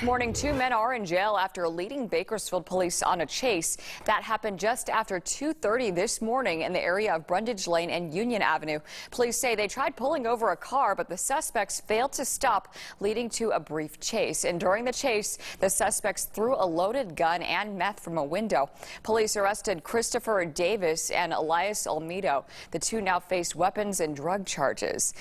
morning, 2 men are in jail after leading Bakersfield police on a chase that happened just after 2:30 this morning in the area of Brundage Lane and Union Avenue. Police say they tried pulling over a car, but the suspects failed to stop, leading to a brief chase. And during the chase, the suspects threw a loaded gun and meth from a window. Police arrested Christopher Davis and Elias Olmedo. The two now face weapons and drug charges.